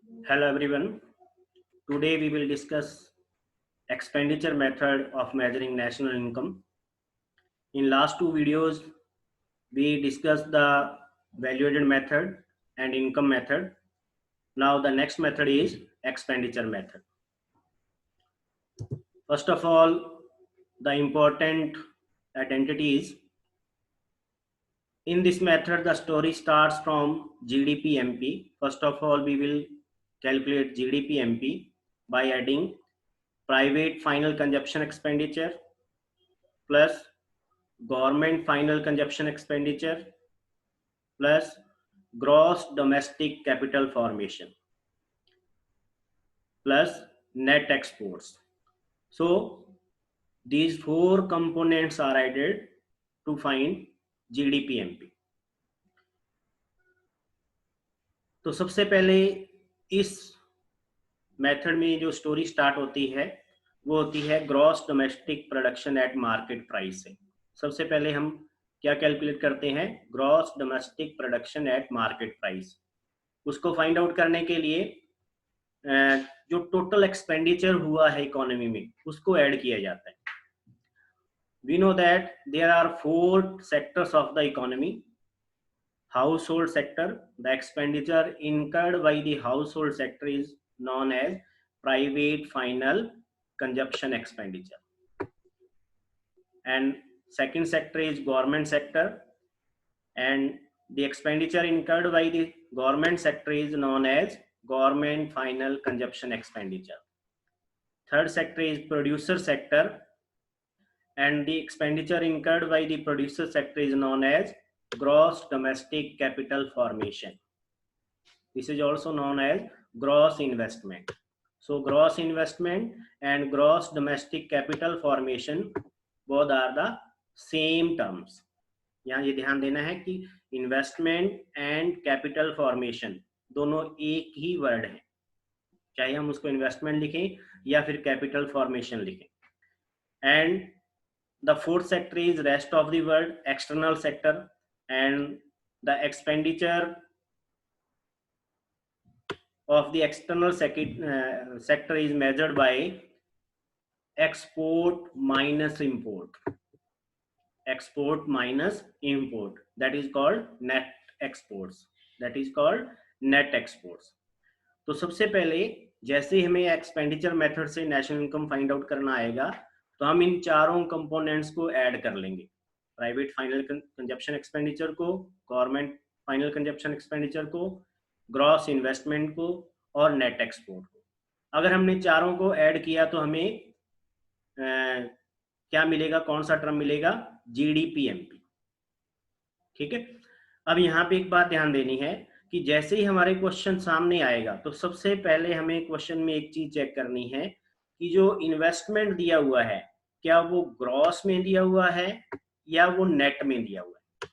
Hello everyone. Today we will discuss expenditure method of measuring national income. In last two videos we discussed the value-added method and income method. Now the next method is expenditure method. First of all, the important identities. In this method the story starts from GDP MP. First of all we will calculate GDP MP by adding private final consumption expenditure plus government final consumption expenditure plus gross domestic capital formation plus net exports. So these four components are added to find GDP MP. तो सबसे पहले इस method में जो story start होती है वो होती है gross domestic production at market price से। सबसे पहले हम क्या कैलकुलेट करते हैं? Gross domestic production at market price. उसको फाइंड आउट करने के लिए जो टोटल एक्सपेंडिचर हुआ है इकोनॉमी में उसको ऐड किया जाता है। We know that there are four sectors of the economy. Household sector, the expenditure incurred by the household sector is known as private final consumption expenditure, and second sector is government sector, and the expenditure incurred by the government sector is known as government final consumption expenditure. Third sector is producer sector, and the expenditure incurred by the producer sector is known as gross domestic capital formation. This is also known as gross investment. So gross investment and gross domestic capital formation both are the same terms. यहाँ ये ध्यान देना है कि investment and capital formation दोनों एक ही word है, चाहे हम उसको इन्वेस्टमेंट लिखें या फिर कैपिटल फॉर्मेशन लिखें. And the fourth sector is rest of the world, external sector, and the expenditure of the external sector is measured by export minus import. Export minus import, that is called net exports. That is called net exports. तो सबसे पहले जैसे ही हमें expenditure method से national income find out करना आएगा तो हम इन चारों कंपोनेंट्स को ऐड कर लेंगे. प्राइवेट फाइनल कंजप्शन एक्सपेंडिचर को, गवर्नमेंट फाइनल कंजप्शन एक्सपेंडिचर को, ग्रॉस इन्वेस्टमेंट को और नेट एक्सपोर्ट को. अगर हमने चारों को ऐड किया तो हमें क्या मिलेगा? कौन सा टर्म मिलेगा? GDP MP. ठीक है. अब यहाँ पे एक बात ध्यान देनी है कि जैसे ही हमारे क्वेश्चन सामने आएगा तो सबसे पहले हमें क्वेश्चन में एक चीज चेक करनी है कि जो इन्वेस्टमेंट दिया हुआ है क्या वो ग्रॉस में दिया हुआ है या वो नेट में दिया हुआ है.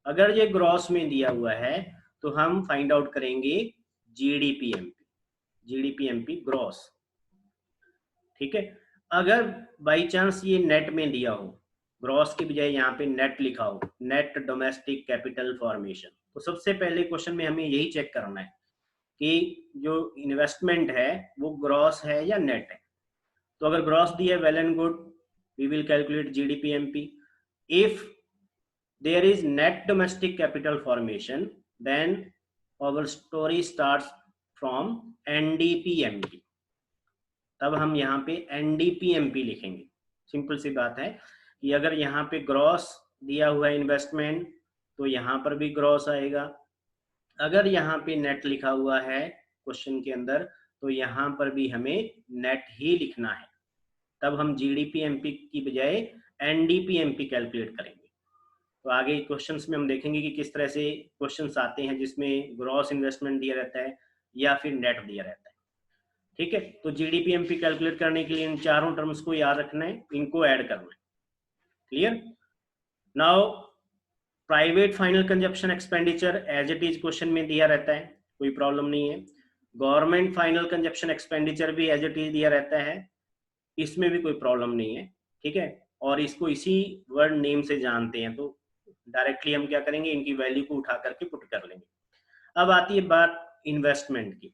अगर ये ग्रॉस में दिया हुआ है तो हम फाइंड आउट करेंगे GDP MP. GDP MP gross. ठीक है. अगर बाई चांस ये नेट में दिया हो, ग्रॉस की बजाय यहाँ पे नेट लिखा हो, नेट डोमेस्टिक कैपिटल फॉर्मेशन, तो सबसे पहले क्वेश्चन में हमें यही चेक करना है कि जो इन्वेस्टमेंट है वो ग्रॉस है या नेट है. तो अगर ग्रॉस दिया well and good, we will calculate GDP MP. If there is net domestic capital formation then our story starts from NDP MP. तब हम यहाँ पे एनडीपी एमपी लिखेंगे. सिंपल सी बात है कि अगर यहाँ पे ग्रॉस दिया हुआ है इन्वेस्टमेंट तो यहाँ पर भी ग्रॉस आएगा. अगर यहाँ पे नेट लिखा हुआ है क्वेश्चन के अंदर तो यहाँ पर भी हमें नेट ही लिखना है. तब हम जीडीपी एमपी की बजाय एनडीपी एमपी कैलकुलेट करेंगे. तो आगे क्वेश्चंस में हम देखेंगे कि किस तरह से क्वेश्चंस आते हैं जिसमें ग्रॉस इन्वेस्टमेंट दिया रहता है या फिर नेट दिया रहता है. ठीक है. तो जीडीपी एमपी कैलकुलेट करने के लिए इन चारों टर्म्स को याद रखना है, इनको ऐड करना है. Clear. Now private final consumption expenditure as it is question में दिया रहता है, कोई प्रॉब्लम नहीं है. गवर्नमेंट फाइनल कंजप्शन एक्सपेंडिचर भी एज इट इज दिया रहता है, इसमें भी कोई प्रॉब्लम नहीं है. ठीक है. और इसको इसी वर्ड नेम से जानते हैं तो डायरेक्टली हम क्या करेंगे, इनकी वैल्यू को उठा करके पुट कर लेंगे. अब आती है बात इन्वेस्टमेंट की.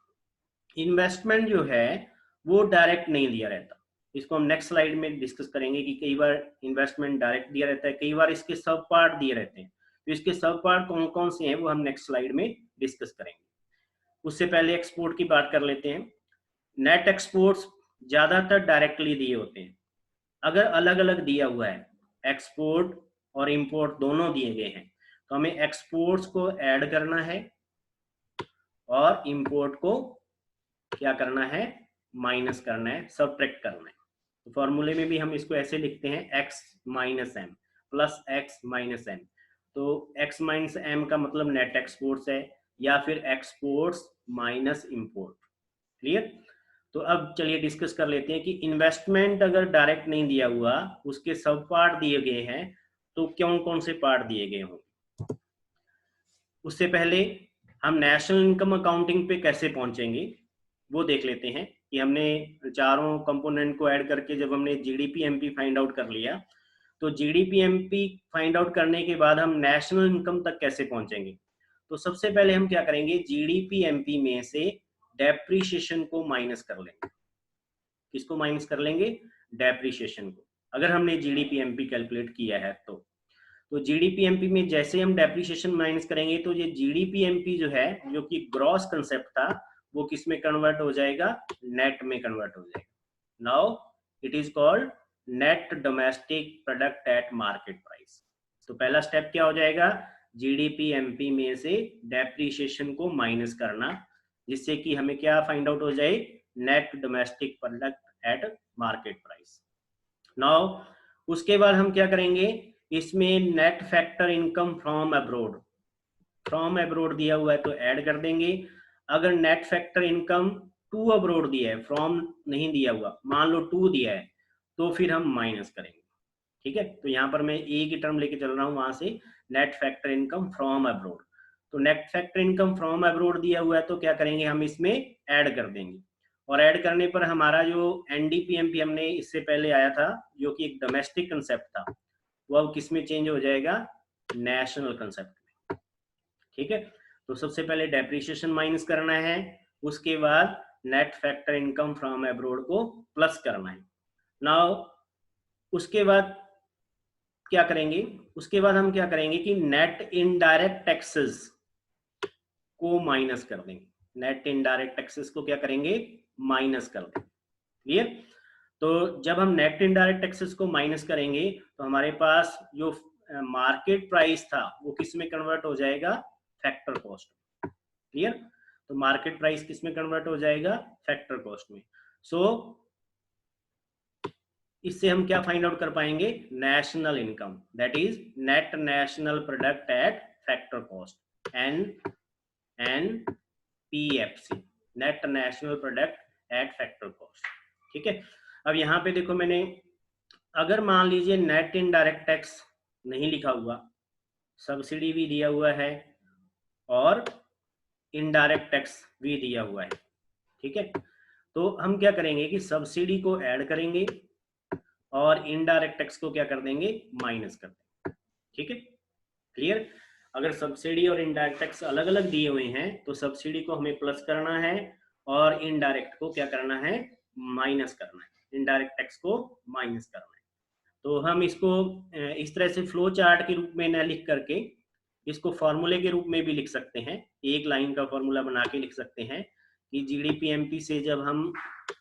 इन्वेस्टमेंट जो है वो डायरेक्ट नहीं दिया रहता, इसको हम नेक्स्ट स्लाइड में डिस्कस करेंगे कि कई बार इन्वेस्टमेंट डायरेक्ट दिया रहता है, कई बार इसके सब पार्ट दिए रहते हैं। तो इसके सब पार्ट कौन कौन से हैं वो हम नेक्स्ट स्लाइड में डिस्कस करेंगे। उससे पहले एक्सपोर्ट की बात कर लेते हैं। नेट एक्सपोर्ट्स ज्यादातर डायरेक्टली दिए होते हैं। अगर अलग अलग दिया हुआ है, एक्सपोर्ट और इंपोर्ट दोनों दिए गए हैं, तो हमें एक्सपोर्ट्स को ऐड करना है और इंपोर्ट को क्या करना है, माइनस करना है, सबट्रैक्ट करना है। तो फॉर्मूले में भी हम इसको ऐसे लिखते हैं x minus M plus x minus M. तो x माइनस एम का मतलब नेट एक्सपोर्ट्स है, या फिर एक्सपोर्ट्स माइनस इंपोर्ट। क्लियर? तो अब चलिए डिस्कस कर लेते हैं कि इन्वेस्टमेंट अगर डायरेक्ट नहीं दिया हुआ, उसके सब पार्ट दिए गए हैं, तो कौन कौन से पार्ट दिए गए होंगे। उससे पहले हम नेशनल इनकम अकाउंटिंग पे कैसे पहुंचेंगे वो देख लेते हैं कि हमने चारों कंपोनेंट को ऐड करके जब हमने जीडीपी एमपी फाइंड आउट कर लिया, तो जीडीपी एमपी फाइंड आउट करने के बाद हम नेशनल इनकम तक कैसे पहुंचेंगे। तो सबसे पहले हम क्या करेंगे, जीडीपी एमपी में से डेप्रीशिएशन को माइनस कर लेंगे। किसको माइनस कर लेंगे, डेप्रीशिएशन को। अगर हमने जीडीपी एमपी कैलकुलेट किया है तो जीडीपी एमपी में जैसे हम डेप्रीशिएशन माइनस करेंगे, तो ये जीडीपी एमपी जो है, जो कि ग्रॉस कंसेप्ट था, वो किस में कन्वर्ट हो जाएगा, नेट में कन्वर्ट हो जाएगा। Now it is called net domestic product at market price. तो पहला स्टेप क्या हो जाएगा, जीडीपी एमपी में से डेप्रीशिएशन को माइनस करना, जिससे कि हमें क्या फाइंड आउट हो जाए, net domestic product at market price. Now उसके बाद हम क्या करेंगे, इसमें net factor income from abroad दिया हुआ है तो ऐड कर देंगे। अगर net factor income to abroad दिया है, फ्रॉम नहीं दिया हुआ, मान लो टू दिया है, तो फिर हम माइनस करेंगे। ठीक है, तो यहाँ पर मैं ए की टर्म लेके चल रहा हूँ, वहां से net factor income from abroad. तो net factor income from abroad दिया हुआ है तो क्या करेंगे, हम इसमें ऐड कर देंगे। और ऐड करने पर हमारा जो एनडीपीएमपी हमने इससे पहले आया था, जो कि एक डोमेस्टिक कंसेप्ट था, वो अब किस में चेंज हो जाएगा, नेशनल कंसेप्ट में। ठीक है, तो सबसे पहले डेप्रिसिएशन माइनस करना है, उसके बाद net factor income from abroad को प्लस करना है। नाउ उसके बाद क्या करेंगे, उसके बाद हम क्या करेंगे कि नेट इनडायरेक्ट टैक्सेस को माइनस कर देंगे। नेट इनडायरेक्ट टैक्सेस को क्या करेंगे, माइनस कर देंगे। क्लियर? तो जब हम नेट इनडायरेक्ट टैक्सेस को माइनस करेंगे, तो हमारे पास जो मार्केट प्राइस था वो किस में कन्वर्ट हो जाएगा, फैक्टर कॉस्ट। क्लियर? तो मार्केट प्राइस किस में कन्वर्ट हो जाएगा, फैक्टर कॉस्ट में। सो इससे हम क्या फाइंड आउट कर पाएंगे, national income, that is net national product at factor cost, NNPFC, net national product at factor cost. ठीक है, अब यहाँ पे देखो, मैंने अगर मान लीजिए नेट इनडायरेक्ट टैक्स नहीं लिखा हुआ, सब्सिडी भी दिया हुआ है और इनडायरेक्ट टैक्स भी दिया हुआ है, ठीक है, तो हम क्या करेंगे कि सब्सिडी को ऐड करेंगे और इनडायरेक्ट टैक्स को क्या कर देंगे, माइनस कर देंगे। ठीक है, क्लियर? अगर सब्सिडी और इनडायरेक्ट टैक्स अलग अलग दिए हुए हैं, तो सब्सिडी को हमें प्लस करना है और इनडायरेक्ट को क्या करना है, माइनस करना है, इनडायरेक्ट टैक्स को माइनस करना है। तो हम इसको इस तरह से फ्लो चार्ट के रूप में न लिख करके इसको फॉर्मूले के रूप में भी लिख सकते हैं, एक लाइन का फॉर्मूला बना के लिख सकते हैं कि जीडीपी एमपी से जब हम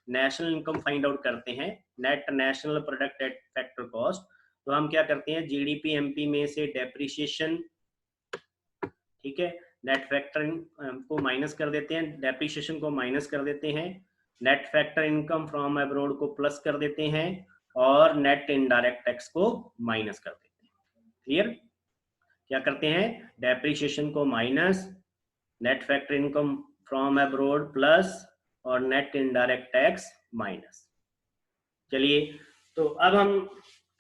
नेशनल इनकम फाइंड आउट करते हैं, net national product at factor cost, तो हम क्या करते हैं, जीडीपी एमपी में से डेप्रिसिएशन, ठीक है, नेट फैक्टर को माइनस कर देते हैं, डेप्रिसिएशन को माइनस कर देते हैं, net factor income from abroad को प्लस कर देते हैं और नेट इनडायरेक्ट टैक्स को माइनस कर देते हैं। क्लियर? क्या करते हैं, डेप्रिसिएशन को minus, net factor income from abroad plus और नेट इनडायरेक्ट टैक्स माइनस। चलिए, तो अब हम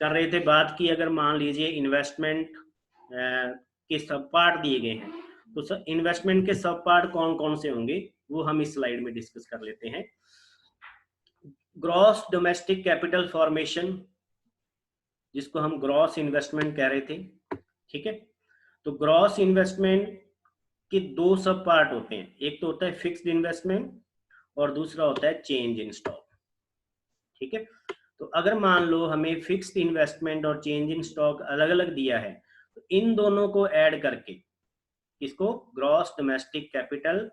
कर रहे थे बात की, अगर मान लीजिए इन्वेस्टमेंट के सब पार्ट दिए गए हैं, तो इन्वेस्टमेंट के सब पार्ट कौन कौन से होंगे वो हम इस स्लाइड में डिस्कस कर लेते हैं। ग्रॉस डोमेस्टिक कैपिटल फॉर्मेशन, जिसको हम ग्रॉस इन्वेस्टमेंट कह रहे थे, ठीक है, तो ग्रॉस इन्वेस्टमेंट के दो सब पार्ट होते हैं, एक तो होता है फिक्स्ड इन्वेस्टमेंट और दूसरा होता है चेंज इन स्टॉक। ठीक है, तो अगर मान लो हमें फिक्स्ड इन्वेस्टमेंट और चेंज इन स्टॉक अलग अलग दिया है, तो इन दोनों को ऐड करके इसको gross domestic capital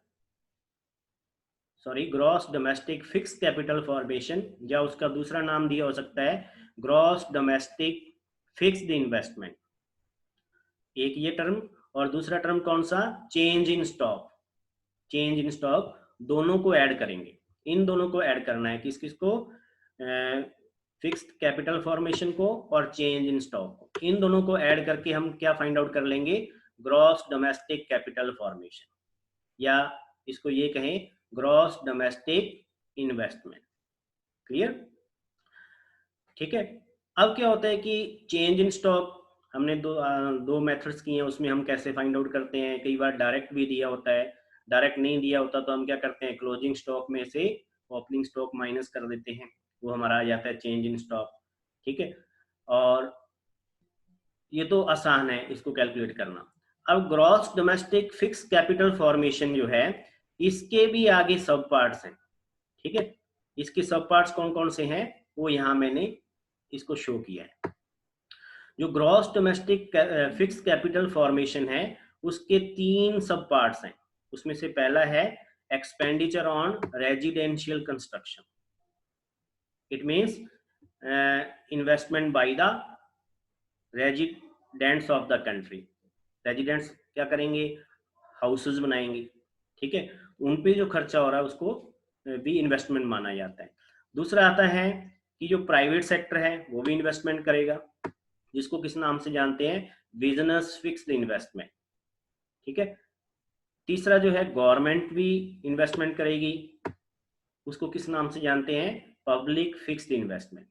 gross domestic fix capital formation, या उसका दूसरा नाम दिया हो सकता है ग्रॉस डोमेस्टिक फिक्स्ड इन्वेस्टमेंट, एक ये टर्म, और दूसरा टर्म कौन सा, change in stock. Change in stock दोनों को ऐड करेंगे, इन दोनों को ऐड करना है, किस किस को, फिक्स्ड कैपिटल फॉर्मेशन को और चेंज इन स्टॉक को, इन दोनों को ऐड करके हम क्या फाइंड आउट कर लेंगे, ग्रॉस डोमेस्टिक कैपिटल फॉर्मेशन, या इसको ये कहें ग्रॉस डोमेस्टिक इन्वेस्टमेंट। क्लियर? ठीक है, अब क्या होता है कि चेंज इन स्टॉक हमने दो मेथड्स किए हैं, उसमें हम कैसे फाइंड आउट करते हैं, कई बार डायरेक्ट भी दिया होता है, डायरेक्ट नहीं दिया होता तो हम क्या करते हैं, क्लोजिंग स्टॉक में से ओपनिंग स्टॉक माइनस कर देते हैं, वो हमारा आ जाता है चेंज इन स्टॉक। ठीक है, और ये तो आसान है इसको कैलकुलेट करना। अब gross domestic fix capital formation जो है, इसके भी आगे सब पार्ट्स हैं। ठीक है, इसके सब पार्ट्स कौन कौन से हैं वो यहाँ मैंने इसको शो किया है। जो gross domestic fix capital formation है, उसके 3 सब पार्ट्स हैं। उसमें से पहला है expenditure on residential construction, it means investment by the residents of the country. Residents क्या करेंगे, हाउसेस बनाएंगे। ठीक है, उन पे जो खर्चा हो रहा है उसको भी इन्वेस्टमेंट माना जाता है। दूसरा आता है कि जो प्राइवेट सेक्टर है वो भी इन्वेस्टमेंट करेगा, जिसको किस नाम से जानते हैं, बिजनेस फिक्स्ड इन्वेस्टमेंट। ठीक है, तीसरा जो है गवर्नमेंट भी इन्वेस्टमेंट करेगी, उसको किस नाम से जानते हैं, पब्लिक फिक्स्ड इन्वेस्टमेंट।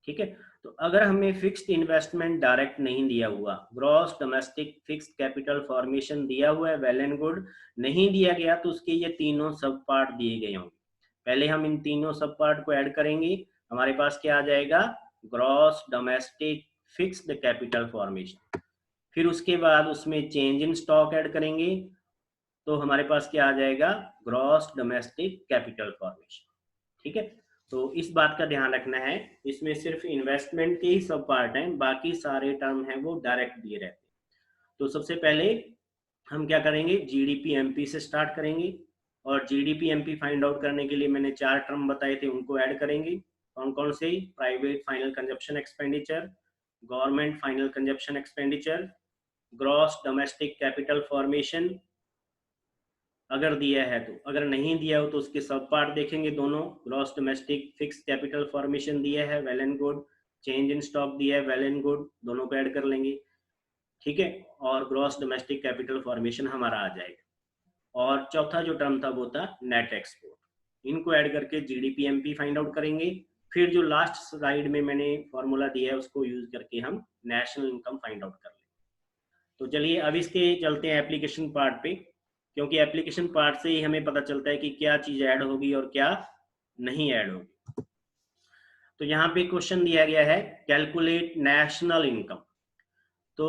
ठीक है, तो अगर हमें फिक्स्ड इन्वेस्टमेंट डायरेक्ट नहीं दिया हुआ, gross domestic fixed capital formation दिया हुआ है, वेल एंड गुड। नहीं दिया गया तो उसके ये तीनों सब पार्ट दिए गए होंगे, पहले हम इन तीनों सब पार्ट को ऐड करेंगे, हमारे पास क्या आ जाएगा, gross domestic fixed capital formation. फिर उसके बाद उसमें चेंज इन स्टॉक ऐड करेंगे, तो हमारे पास क्या आ जाएगा, ग्रॉस डोमेस्टिक कैपिटल फॉर्मेशन। ठीक है, तो इस बात का ध्यान रखना है, इसमें सिर्फ इन्वेस्टमेंट के ही सब पार्ट हैं, बाकी सारे टर्म हैं वो डायरेक्ट दिए रहते हैं। तो सबसे पहले हम क्या करेंगे, जीडीपी एमपी से स्टार्ट करेंगे, और जीडीपी एमपी फाइंड आउट करने के लिए मैंने 4 टर्म बताए थे, उनको ऐड करेंगे। कौन कौन से, private final consumption expenditure, government final consumption expenditure, gross domestic capital formation अगर दिया है तो, अगर नहीं दिया हो तो उसके सब पार्ट देखेंगे दोनों, gross domestic fix capital formation दिया है, well and good, change in stock दिया है, वेल एंड गुड, दोनों को ऐड कर लेंगे। ठीक है, और ग्रॉस डोमेस्टिक कैपिटल फॉर्मेशन हमारा आ जाएगा। और चौथा जो टर्म था वो था नेट एक्सपोर्ट, इनको ऐड करके जीडीपी एमपी फाइंड आउट करेंगे। फिर जो लास्ट स्लाइड में मैंने फॉर्मूला दिया है उसको यूज करके हम नेशनल इनकम फाइंड आउट कर लेंगे। तो चलिए अब इसके चलते हैं एप्लीकेशन पार्ट पे, क्योंकि एप्लीकेशन पार्ट से ही हमें पता चलता है कि क्या चीज ऐड होगी और क्या नहीं ऐड होगी। तो यहाँ पे क्वेश्चन दिया गया है कैलकुलेट नेशनल इनकम। तो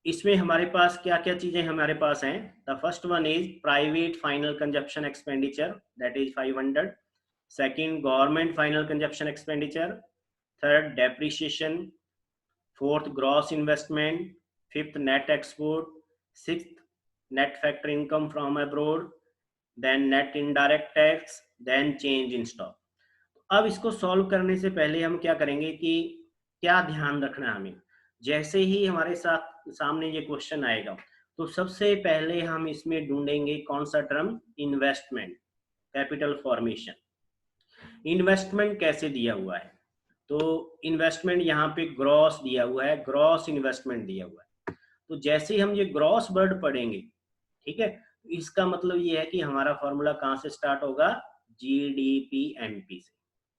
इसमें हमारे पास क्या क्या चीजें हमारे पास हैं, the first one is private final consumption expenditure, that is 500। Second government final consumption expenditure, third depreciation, fourth gross investment, fifth net export, sixth net factor income from abroad, then net indirect tax, then change in stock। अब इसको solve करने से पहले हम क्या करेंगे कि क्या ध्यान रखना है हमें, जैसे ही हमारे साथ सामने ये क्वेश्चन आएगा तो सबसे पहले हम इसमें ढूंढेंगे कौन सा term, investment capital formation. Investment कैसे दिया हुआ है, तो इन्वेस्टमेंट यहाँ पे ग्रॉस दिया हुआ है, ग्रॉस इन्वेस्टमेंट दिया हुआ है। तो जैसे ही हम ये ग्रॉस वर्ड पढ़ेंगे, ठीक है, इसका मतलब ये है कि हमारा फॉर्मूला कहां से स्टार्ट होगा, जीडीपीएमपी से।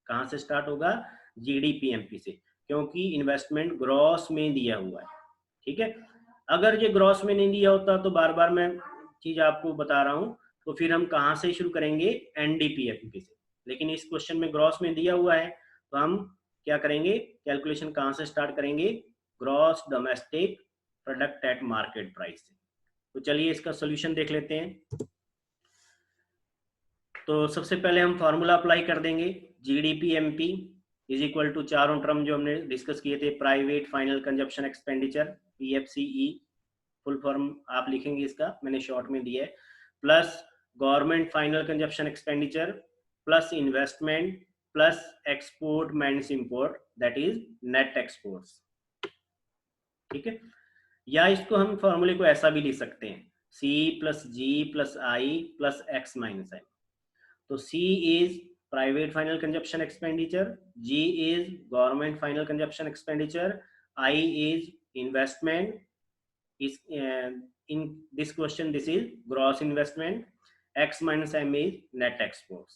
कहां से स्टार्ट होगा, जीडीपीएमपी से, क्योंकि इन्वेस्टमेंट ग्रॉस में दिया हुआ है। ठीक है, अगर ये ग्रॉस में नहीं दिया होता तो बार बार मैं चीज आपको बता रहा हूं, तो फिर हम कहां से शुरू करेंगे, एनडीपीएमपी से। लेकिन इस क्वेश्चन में ग्रॉस में दिया हुआ है, तो हम क्या करेंगे, कैलकुलेशन कहां से स्टार्ट करेंगे, gross domestic product at market price से। तो चलिए इसका सॉल्यूशन देख लेते हैं। तो सबसे पहले हम फॉर्मूला अप्लाई कर देंगे, GDP MP is equal to चारों टर्म जो हमने डिस्कस किए थे, private final consumption expenditure PFCE, full form आप लिखेंगे इसका, मैंने शॉर्ट में दिया है, plus government final consumption expenditure plus investment plus export minus import, that is net exports. ठीक है, या इसको हम फॉर्मूले को ऐसा भी लिख सकते हैं, C plus G plus I plus X minus I. तो C is private final consumption expenditure, G is government final consumption expenditure, I is investment, is in this question this is gross investment, x minus m is net exports।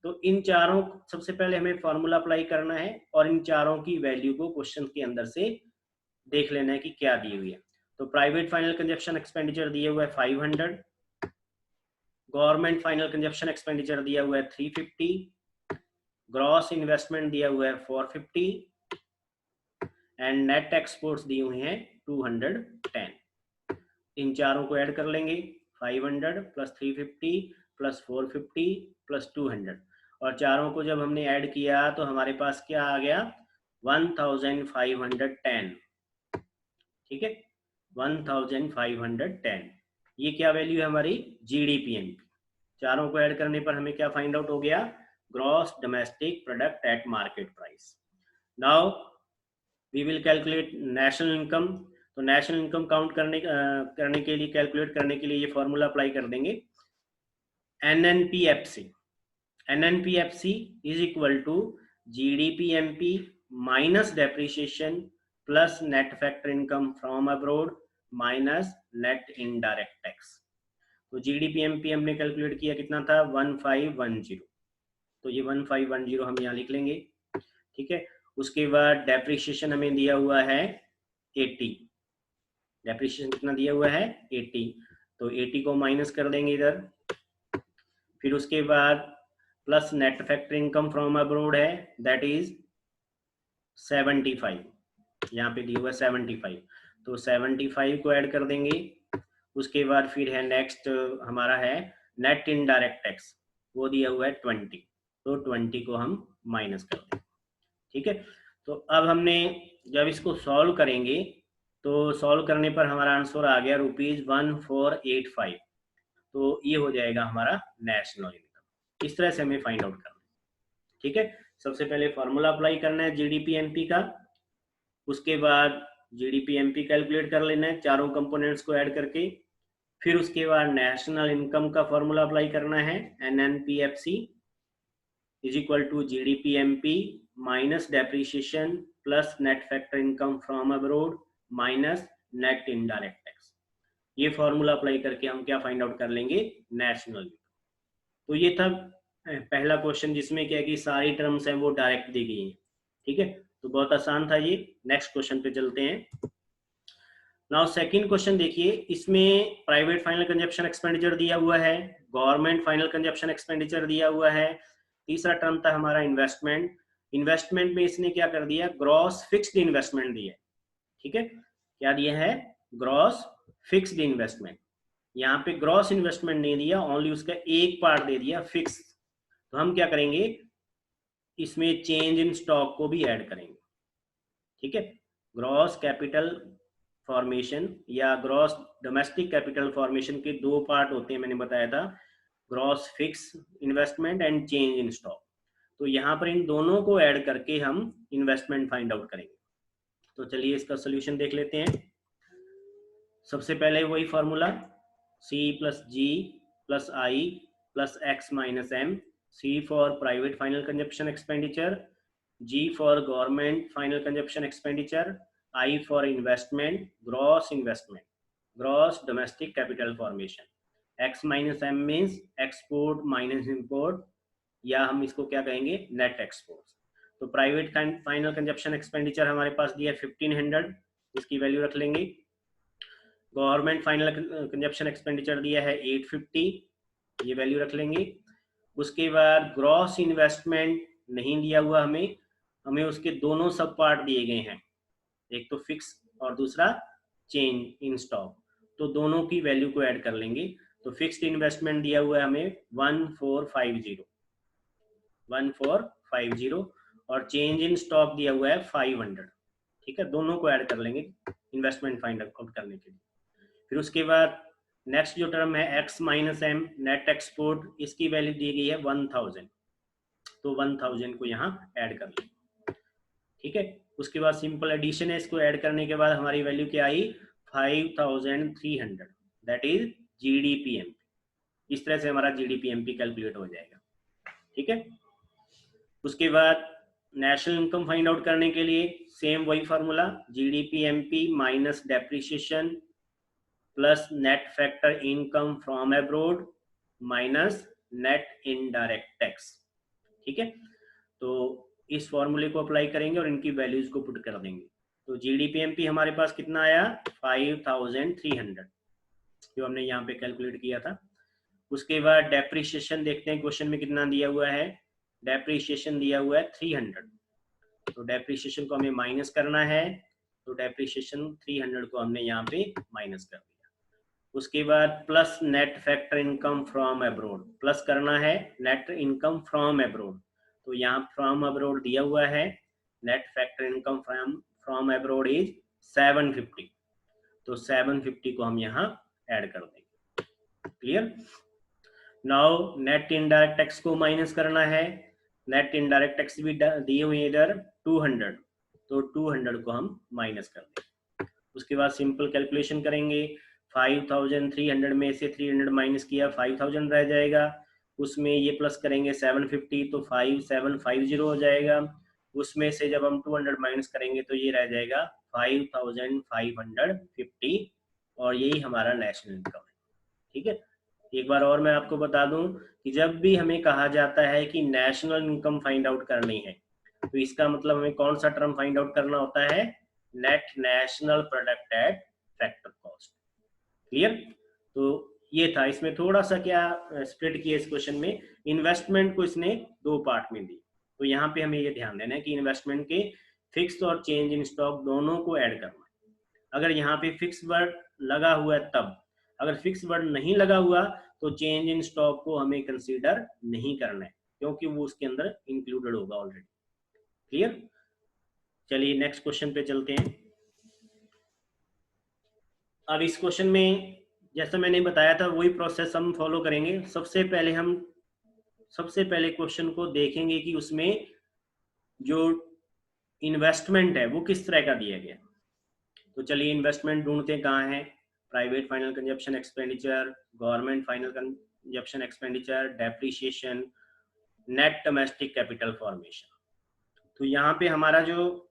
तो इन चारों सबसे पहले हमें formula apply करना है और इन चारों की वैल्यू को क्वेश्चन के अंदर से देख लेना है कि क्या दी हुई है। तो प्राइवेट फाइनल कंजप्शन एक्सपेंडिचर दिया हुआ है 500, गवर्नमेंट फाइनल कंजप्शन एक्सपेंडिचर दिया हुआ है 350, ग्रॉस इन्वेस्टमेंट दिया हुआ है 450 एंड नेट एक्सपोर्ट्स दिए हुए हैं 210। इन चारों को ऐड कर लेंगे, 500 प्लस 350 प्लस 450 प्लस 200, और चारों को जब हमने ऐड किया तो हमारे पास क्या आ गया, 1510। ठीक है, 1510, ये क्या वैल्यू है हमारी, जीडीपीएमपी। चारों को ऐड करने पर हमें क्या फाइंड आउट हो गया, gross domestic product at market price. Now we will calculate national income. तो नेशनल इनकम काउंट करने के लिए, कैलकुलेट करने के लिए ये फॉर्मूला अप्लाई कर देंगे, NNPFC. NNPFC is equal to GDPMP minus depreciation plus net factor income from abroad minus net indirect tax. तो जीडीपीएमपी हमने कैलकुलेट किया, कितना था, 1510। तो ये 1510 हम यहाँ लिख लेंगे। ठीक है, उसके बाद डेप्रिसिएशन हमें दिया हुआ है 80, डेप्रिसिएशन कितना दिया हुआ है 80, तो 80 को माइनस कर देंगे इधर। फिर उसके बाद plus net factor income from abroad है, दैट इज 75, यहाँ पे दिया हुआ है 75, तो 75 को ऐड कर देंगे। उसके बाद फिर है नेक्स्ट हमारा है नेट इनडायरेक्ट टैक्स, वो दिया हुआ है 20, तो 20 को हम माइनस कर देंगे। ठीक है, तो अब हमने जब इसको सॉल्व करेंगे तो सॉल्व करने पर हमारा आंसर आ गया ₹1485। तो ये हो जाएगा हमारा नेशनल इनकम। इस तरह से हमें फाइंड आउट करना है। ठीक है, सबसे पहले फॉर्मूला अप्लाई करना है जीडीपीएमपी का, उसके बाद जीडीपीएमपी कैलकुलेट कर लेना है चारों कंपोनेंट्स को ऐड करके। फिर उसके बाद नेशनल इनकम का फॉर्मूला अप्लाई करना है, NNPFC is equal to GDPMP minus depreciation plus net factor income from abroad minus net indirect tax. ये फॉर्मूला अप्लाई करके हम क्या फाइंड आउट कर लेंगे, नेशनल इनकम। तो ये था पहला क्वेश्चन जिसमें क्या है कि सारी टर्म्स हैं वो डायरेक्ट दी गई हैं। ठीक है, तो बहुत आसान था ये। नेक्स्ट क्वेश्चन पे चलते हैं। नाउ सेकंड क्वेश्चन देखिए, इसमें प्राइवेट फाइनल कंजप्शन एक्सपेंडिचर दिया हुआ है, गवर्नमेंट फाइनल कंजप्शन एक्सपेंडिचर दिया हुआ है, तीसरा टर्म था हमारा इन्वेस्टमेंट। इन्वेस्टमेंट में इसने क्या कर दिया, ग्रॉस फिक्स्ड इन्वेस्टमेंट दिया। ठीक है, क्या दिया है, ग्रॉस फिक्स्ड इन्वेस्टमेंट। यहाँ पे ग्रॉस इन्वेस्टमेंट नहीं दिया, ओनली उसका एक पार्ट दे दिया फिक्स। तो हम क्या करेंगे, इसमें चेंज इन स्टॉक को भी ऐड करेंगे। ठीक है, ग्रॉस कैपिटल फॉर्मेशन या ग्रॉस डोमेस्टिक कैपिटल फॉर्मेशन के दो पार्ट होते हैं, मैंने बताया था, gross fix investment and change in stock. तो यहाँ पर इन दोनों को ऐड करके हम इन्वेस्टमेंट फाइंड आउट करेंगे। तो चलिए इसका सोल्यूशन देख लेते हैं। सबसे पहले वही formula, C plus G plus I plus X minus M, C for private final consumption expenditure, G for government final consumption expenditure, I for investment, gross domestic capital formation, X minus M means export minus import, या हम इसको क्या कहेंगे, net export. तो private final consumption expenditure हमारे पास दिया 1500, इसकी वैल्यू रख लेंगे। गवर्नमेंट फाइनल कंजप्शन एक्सपेंडिचर दिया है 850, ये वैल्यू रख लेंगे। उसके बाद ग्रॉस इन्वेस्टमेंट नहीं दिया हुआ, हमें उसके दोनों सब पार्ट दिए गए हैं, एक तो फिक्स और दूसरा चेंज इन स्टॉक, तो दोनों की वैल्यू को ऐड कर लेंगे। तो फिक्स्ड इन्वेस्टमेंट दिया हुआ है हमें 1450 और चेंज इन स्टॉक दिया हुआ है 500। ठीक है, दोनों को ऐड कर लेंगे इन्वेस्टमेंट फाइंड आउट करने के लिए। फिर उसके बाद नेक्स्ट जो टर्म है x minus M net export, इसकी वैल्यू दी गई है 1000, तो 1000 को यहाँ ऐड कर लेंगे। ठीक है, उसके बाद सिंपल एडिशन है, इसको ऐड करने के बाद हमारी वैल्यू क्या आई 5300, दैट इज GDPMP। इस तरह से हमारा GDPMP कैलकुलेट हो जाएगा। ठीक है, उसके बाद नेशनल इनकम फाइंड आउट करने के लिए सेम वही formula, GDPMP minus depreciation plus net factor income from abroad minus net indirect tax. ठीक है, तो इस फॉर्मूले को अप्लाई करेंगे और इनकी वैल्यूज को पुट कर देंगे। तो GDPMP हमारे पास कितना आया 5300, जो हमने यहाँ पे कैलकुलेट किया था। उसके बाद डेप्रिसिएशन देखते हैं क्वेश्चन में कितना दिया हुआ है, डेप्रिसिएशन दिया हुआ है 300, तो डेप्रिसिएशन को हमें माइनस करना है, तो डेप्रिसिएशन 300 को हमने यहाँ पे माइनस कर दिया। उसके बाद plus net factor income from abroad, plus करना है नेट इनकम फ्रॉम अब्रोड, तो यहाँ फ्रॉम अब्रोड दिया हुआ है, net factor income from abroad is 750, तो 750 को हम यहाँ ऐड कर देंगे। Clear. Now net indirect tax को माइनस करना है, नेट इनडायरेक्ट टैक्स भी दिए हुए इधर 200, तो 200 को हम माइनस कर देंगे। उसके बाद सिंपल कैलकुलेशन करेंगे, 5300 में से 300 माइनस किया 5000 रह जाएगा, उसमें ये प्लस करेंगे 750, तो 5750 हो जाएगा। उसमें से जब हम 200 माइनस करेंगे तो ये रह जाएगा 5550, और यही हमारा नेशनल इनकम है। ठीक है, एक बार और मैं आपको बता दूं कि जब भी हमें कहा जाता है कि नेशनल इनकम फाइंड आउट करनी है, तो इसका मतलब हमें कौन सा टर्म फाइंड आउट करना होता है, net national product at factor cost. Clear. तो ये था, इसमें थोड़ा सा क्या स्प्लिट किया इस क्वेश्चन में, इन्वेस्टमेंट को इसने दो पार्ट में दी, तो यहाँ पे हमें ये ध्यान देना है कि इन्वेस्टमेंट के फिक्स और चेंज इन स्टॉक दोनों को ऐड करना है। अगर यहाँ पे फिक्स वर्ड लगा हुआ है तब, अगर फिक्स वर्ड नहीं लगा हुआ तो चेंज इन स्टॉक को हमें कंसीडर नहीं करना है, क्योंकि वो उसके अंदर इंक्लूडेड होगा ऑलरेडी। क्लियर। चलिए नेक्स्ट क्वेश्चन पे चलते हैं। अब इस क्वेश्चन में जैसा मैंने बताया था वही प्रोसेस हम फॉलो करेंगे। सबसे पहले क्वेश्चन को देखेंगे कि उसमें जो इन्वेस्टमेंट है वो किस तरह का दिया गया। तो चलिए इन्वेस्टमेंट ढूंढते हैं कहाँ है, private final consumption expenditure, government final consumption expenditure, depreciation, net domestic capital formation. तो यहाँ पे हमारा जो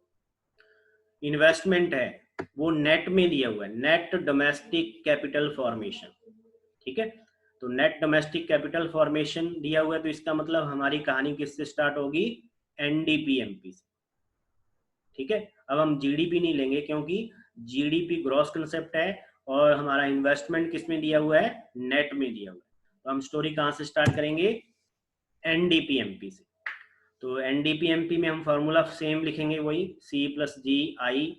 इन्वेस्टमेंट है वो नेट में दिया हुआ है, नेट डोमेस्टिक कैपिटल फॉर्मेशन। ठीक है, तो नेट डोमेस्टिक कैपिटल फॉर्मेशन दिया हुआ है, तो इसका मतलब हमारी कहानी किससे स्टार्ट होगी, NDPMP से। ठीक है, अब हम GDP नहीं लेंगे क्योंकि GDP ग्रॉस कंसेप्ट है और हमारा इन्वेस्टमेंट किस में दिया हुआ है, नेट में दिया हुआ है। तो हम स्टोरी कहाँ से स्टार्ट करेंगे, NDPMP से। तो NDPMP में हम फॉर्मूला सेम लिखेंगे, वही C+G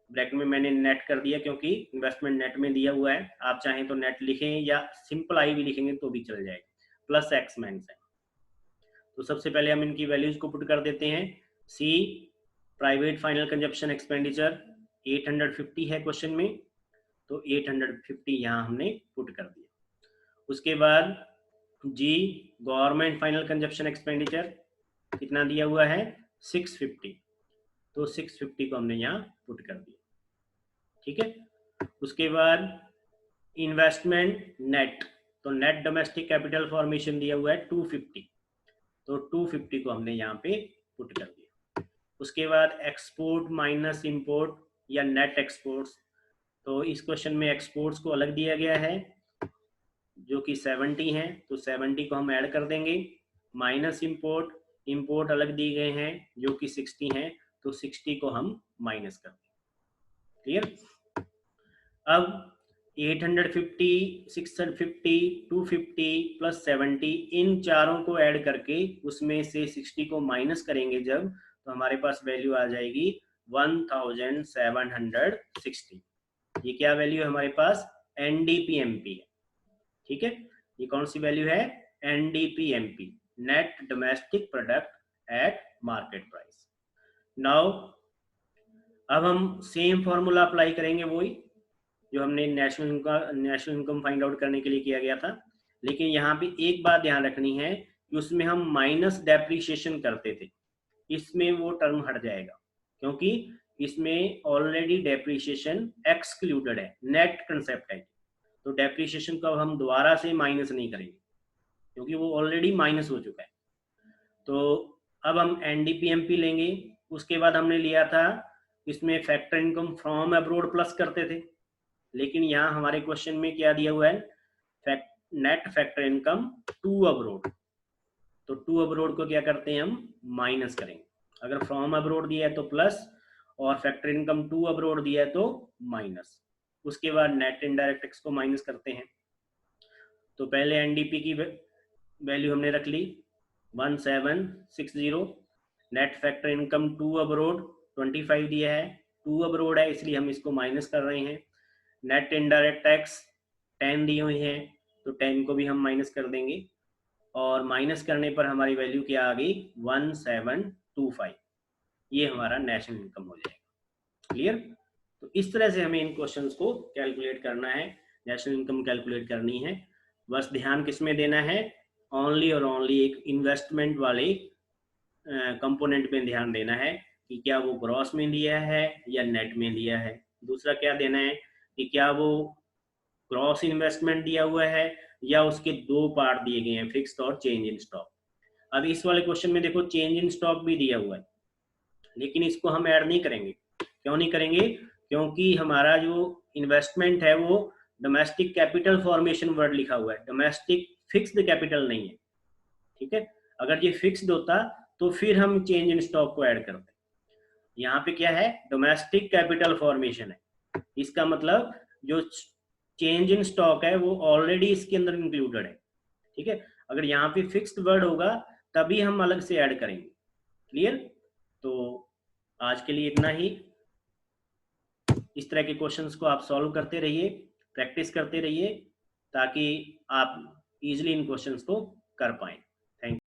ब्रैकेट में मैंने नेट कर दिया क्योंकि इन्वेस्टमेंट नेट में दिया हुआ है। आप चाहें तो नेट लिखें या सिंपल आई भी लिखेंगे तो भी चल जाएगा, प्लस एक्स माइनस है। तो सबसे पहले हम इनकी वैल्यूज को पुट कर देते हैं। सी प्राइवेट फाइनल कंजप्शन एक्सपेंडिचर 850 है क्वेश्चन में, तो 850 यहाँ हमने पुट कर दिया। उसके बाद जी गवर्नमेंट फाइनल कंजप्शन एक्सपेंडिचर कितना दिया हुआ है 650, तो 650 को हमने यहाँ पुट कर दिया। ठीक है, उसके बाद इन्वेस्टमेंट नेट, तो नेट डोमेस्टिक कैपिटल फॉर्मेशन दिया हुआ है 250, तो 250 को हमने यहाँ पे पुट कर दिया। उसके बाद एक्सपोर्ट माइनस इंपोर्ट या नेट एक्सपोर्ट्स, तो इस क्वेश्चन में एक्सपोर्ट्स को अलग दिया गया है जो कि 70 है, तो 70 को हम ऐड कर देंगे, माइनस इंपोर्ट, इंपोर्ट अलग दिए गए हैं जो कि 60 हैं, तो 60 को हम माइनस कर देंगे। क्लियर। अब 850, 650, 250 प्लस 70 इन चारों को ऐड करके उसमें से 60 को माइनस करेंगे जब, तो हमारे पास वैल्यू आ जाएगी 1760। ये क्या वैल्यू है हमारे पास, NDPMP है। ठीक है, ये कौन सी वैल्यू है, NDPMP, net domestic product at market price. Now अब हम सेम फॉर्मूला अप्लाई करेंगे, वही जो हमने नेशनल इनकम फाइंड आउट करने के लिए किया गया था, लेकिन यहाँ पे एक बात ध्यान रखनी है कि उसमें हम माइनस डेप्रीशिएशन करते थे, इसमें वो टर्म हट जाएगा क्योंकि इसमें ऑलरेडी डेप्रीशिएशन एक्सक्लूडेड है, नेट कंसेप्ट है, तो डेप्रीशिएशन को अब हम दोबारा से माइनस नहीं करेंगे क्योंकि वो ऑलरेडी माइनस हो चुका है। तो अब हम एनडीपीएमपी लेंगे, उसके बाद हमने लिया था इसमें factor income from abroad plus करते थे, लेकिन यहाँ हमारे क्वेश्चन में क्या दिया हुआ है, net factor income to abroad, तो टू अब्रोड को क्या करते हैं हम माइनस करेंगे, अगर फ्रॉम अब्रोड दिया है तो प्लस और फैक्टर इनकम टू अब्रोड दिया है तो माइनस, उसके बाद नेट इनडायरेक्ट टैक्स को माइनस करते हैं। तो पहले एनडीपी की वैल्यू हमने रख ली 1760, net factor income to abroad 25 दिया है, टू अब्रोड है इसलिए हम इसको माइनस कर रहे हैं, नेट इनडायरेक्ट टैक्स 10 दी हुई है तो 10 को भी हम माइनस कर देंगे और माइनस करने पर हमारी वैल्यू क्या आ गई 1725, ये हमारा नेशनल इनकम हो जाएगा। क्लियर? तो इस तरह से हमें इन क्वेश्चंस को कैलकुलेट करना है, नेशनल इनकम कैलकुलेट करनी है। बस ध्यान किसमें देना है, ओनली और ओनली एक इन्वेस्टमेंट वाले कंपोनेंट में ध्यान देना है कि क्या वो ग्रॉस में दिया है या नेट में दिया है। दूसरा क्या देना है कि क्या वो ग्रॉस इन्वेस्टमेंट दिया हुआ है या उसके दो पार्ट दिए गए हैं, फिक्स्ड और चेंज इन स्टॉक। अब इस वाले क्वेश्चन में देखो चेंज इन स्टॉक भी दिया हुआ है, लेकिन इसको हम ऐड नहीं करेंगे। क्यों नहीं करेंगे? क्योंकि हमारा जो इन्वेस्टमेंट है वो डोमेस्टिक कैपिटल फॉर्मेशन वर्ड लिखा हुआ है, डोमेस्टिक फिक्स्ड कैपिटल नहीं है। ठीक है, अगर ये फिक्स्ड होता तो फिर हम चेंज इन स्टॉक को ऐड करते। यहाँ पे क्या है, डोमेस्टिक कैपिटल फॉर्मेशन है, इसका मतलब जो चेंज इन स्टॉक है वो ऑलरेडी इसके अंदर इंक्लूडेड है। ठीक है, अगर यहाँ पे फिक्स्ड वर्ड होगा तभी हम अलग से ऐड करेंगे। क्लियर? तो आज के लिए इतना ही। इस तरह के क्वेश्चंस को आप सॉल्व करते रहिए, प्रैक्टिस करते रहिए ताकि आप इजीली इन क्वेश्चंस को कर पाएं।